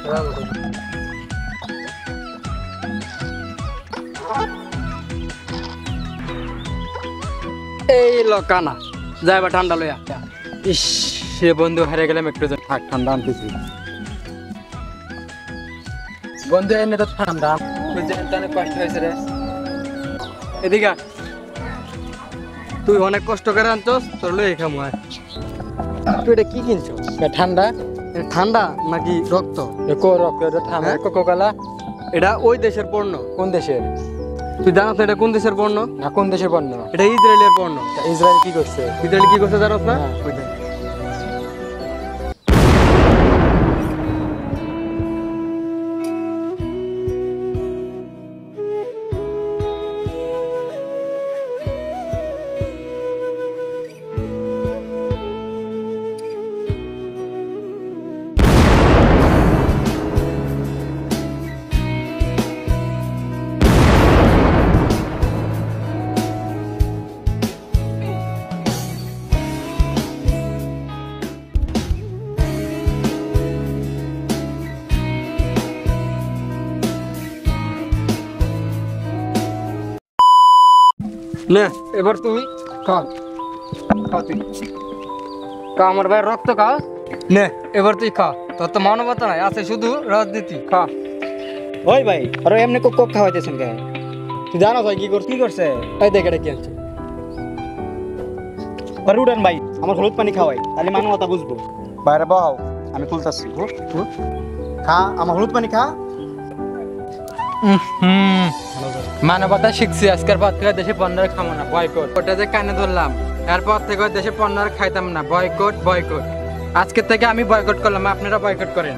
এই লোকানা যাইবা ঠান্ডা লইয়া। ইস সে বন্ধু হারিয়ে গেলাম, একটু থাক ঠান্ডা আনতেছি। বন্ধু এনে তো ঠান্ডা, অনেক কষ্ট হয়েছে রে। এদিকে তুই অনেক কষ্ট করে আনছস, তোর লই খামু। তুই এটা কি কিনছো? ঠান্ডা। ঠান্ডা নাকি রক্ত? রক্ত ঠান্ডা। কোকাকোলা এটা ওই দেশের পণ্য। কোন দেশের? তুই জানাস না এটা কোন দেশের পণ্য? না কোন দেশের পণ্য? এটা ইসরায়েলের পণ্য। ইসরায়েল কি করছে? ইসরায়েল কি করছে জানাস না? না এবার তুমি খা, তুই খা, আমার ভাই রক্ত খা। নে এবার তুই খা, তোর তো মানবতা নাই, আছে শুধু রাজনীতি। খা। ওই ভাই আরে এমনি কোক খাওয়াইতেছেন কেন? তুই জানো ভাই কি করছে? এই দেখ এটা কি আনছে। আরে উড়ান ভাই, আমার হলুদ পানি খাওয়াই, তাহলে মানবতা বুঝবো। বাইরে বহাও, আমি খুলতাছি। খা, আমার হলুদ পানি খা। মানবতা শিখছি, আজকের পর থেকে দেশে পণ্যের খাবো না, বয়কট। ওটা যে কানে ধরলাম, এরপর থেকে দেশে পণ্যের খাইতাম না, বয়কট বয়কট। আজকের থেকে আমি বয়কট করলাম, আপনারা বয়কট করেন।